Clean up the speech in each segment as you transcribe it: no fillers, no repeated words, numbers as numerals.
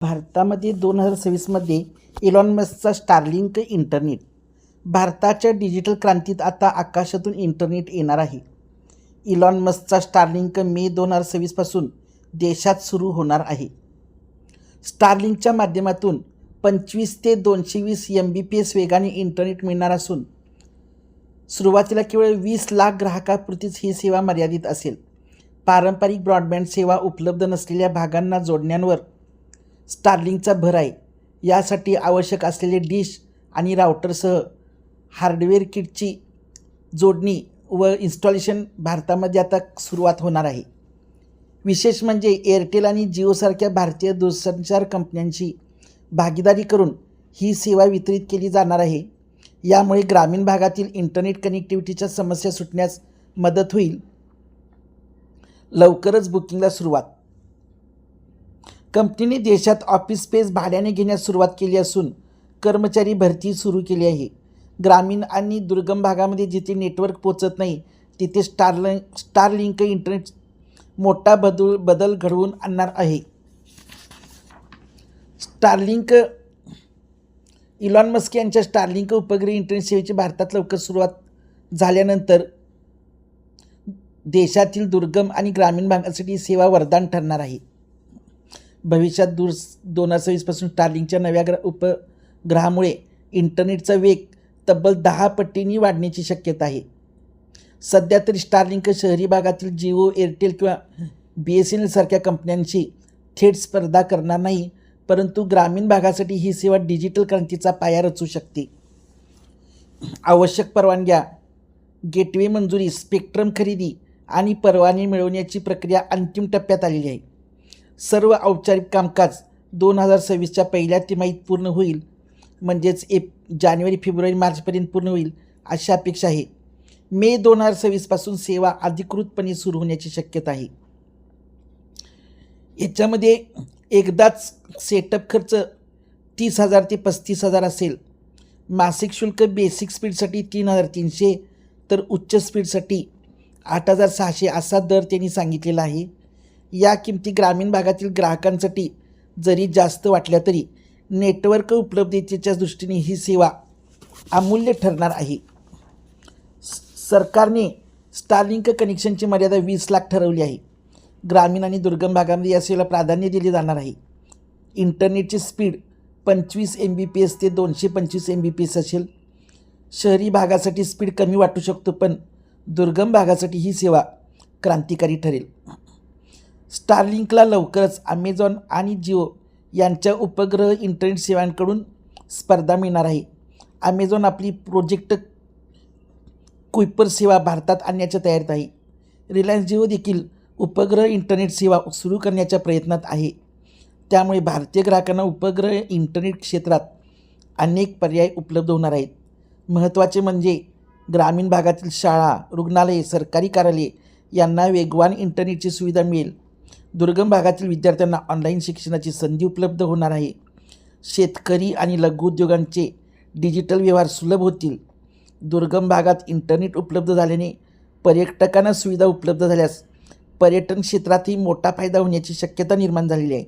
भारतामध्ये 2026मध्ये Elon मस्कचा Starlink internet. भारताच्या digital क्रांतीत आता आकाशातून इंटरनेट येणार आहे. इलॉन मस्कचा स्टारलिंक मे 2026 पासून देशात सुरू होणार आहे. स्टारलिंकच्या माध्यमातून 25 ते 220 Mbps वेगाने इंटरनेट मिळणार असून सुरुवातीला केवळ 20 लाख ग्राहकांपुरतीच ही सेवा मर्यादित असेल. पारंपरिक ब्रॉडबँड सेवा उपलब्ध नसलेल्या भागांना जोडण्यावर स्टारलिंकचा भर आहे. यासाठी आवश्यक असलेले डिश आणि राउटरसह हार्डवेअर किटची जोडणी व इन्स्टॉलेशन भारतामध्ये आता सुरुवात होणार आहे. विशेष म्हणजे एअरटेल आणि जिओसारख्या भारतीय दूरसंचार कंपन्यांची भागीदारी करून ही सेवा वितरित केली जाणार आहे. यामुळे ग्रामीण भागातील इंटरनेट कनेक्टिव्हिटीच्या समस्या सुटण्यास मदत होईल. लवकरच बुकिंगला सुरुवात. कंपनीने देशात ऑफिस स्पेस भाड्याने घेण्यास सुरुवात केली असून कर्मचारी भरती सुरू केली आहे. ग्रामीण आणि दुर्गम भागामध्ये जिथे नेटवर्क पोचत नाही तिथे स्टारलिंक इंटरनेट मोठा बदल घडवून आणणार आहे. स्टारलिंक इलॉन मस्क यांच्या स्टारलिंक उपग्रह इंटरनेट सेवेची भारतात लवकर सुरुवात झाल्यानंतर देशातील दुर्गम आणि ग्रामीण भागासाठी सेवा वरदान ठरणार आहे. भविष्यात 2026 पासून स्टारलिंकच्या नव्या उपग्रहामुळे इंटरनेटचा वेग तब्बल 10 पटींनी वाढण्याची शक्यता आहे. सध्या तरी स्टारलिंक शहरी भागातील जिओ, एअरटेल किंवा BSNL सारख्या कंपन्यांशी थेट स्पर्धा करणार नाही, परंतु ग्रामीण भागासाठी ही सेवा डिजिटल क्रांतीचा पाया रचू शकते. आवश्यक परवानग्या, गेटवे मंजुरी, स्पेक्ट्रम खरेदी आणि परवाने मिळवण्याची प्रक्रिया अंतिम टप्प्यात आलेली आहे. सर्व औपचारिक कामकाज 2026च्या पहिल्या तिमाहीत पूर्ण होईल, म्हणजेच जानेवारी, फेब्रुवारी, मार्चपर्यंत पूर्ण होईल अशी अपेक्षा आहे. मे 2026 पासून सेवा अधिकृतपणे सुरू होण्याची शक्यता आहे. याच्यामध्ये एकदाच सेटअप खर्च 30,000 ते 35,000 असेल. मासिक शुल्क बेसिक स्पीडसाठी 3,300 तर उच्च स्पीडसाठी 8,600 असा दर त्यांनी सांगितलेला आहे. या किमती ग्रामीण भागातील ग्राहकांसाठी जरी जास्त वाटल्या तरी नेटवर्क उपलब्धतेच्या दृष्टीने ही सेवा अमूल्य ठरणार आहे. सरकारने स्टारलिंक कनेक्शनची मर्यादा 20 लाख ठरवली आहे. ग्रामीण आणि दुर्गम भागामध्ये या सेवेला प्राधान्य दिले जाणार आहे. इंटरनेटची स्पीड 25 Mbps ते 225 Mbps असेल. शहरी भागासाठी स्पीड कमी वाटू शकतो, पण दुर्गम भागासाठी ही सेवा क्रांतिकारी ठरेल. स्टारलिंकला लवकरच अमेझॉन आणि जिओ यांच्या उपग्रह इंटरनेट सेवांकडून स्पर्धा मिळणार आहे. अमेझॉन आपली प्रोजेक्ट कुइपर सेवा भारतात आणण्याच्या तयारीत आहे. रिलायन्स जिओ देखील उपग्रह इंटरनेट सेवा सुरू करण्याच्या प्रयत्नात आहे. त्यामुळे भारतीय ग्राहकांना उपग्रह इंटरनेट क्षेत्रात अनेक पर्याय उपलब्ध होणार आहेत. महत्त्वाचे म्हणजे ग्रामीण भागातील शाळा, रुग्णालये, सरकारी कार्यालये यांना वेगवान इंटरनेटची सुविधा मिळेल. दुर्गम भागातील विद्यार्थ्यांना ऑनलाईन शिक्षणाची संधी उपलब्ध होणार आहे. शेतकरी आणि लघुउद्योगांचे डिजिटल व्यवहार सुलभ होतील. दुर्गम भागात इंटरनेट उपलब्ध झाल्याने पर्यटकांना सुविधा उपलब्ध झाल्यास पर्यटन क्षेत्रातही मोठा फायदा होण्याची शक्यता निर्माण झालेली आहे.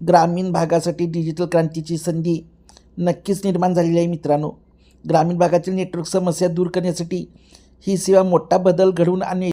ग्रामीण भागासाठी डिजिटल क्रांतीची संधी नक्कीच निर्माण झालेली आहे. मित्रांनो, ग्रामीण भागातील नेटवर्क समस्या दूर करण्यासाठी ही सेवा मोठा बदल घडवून आणेल.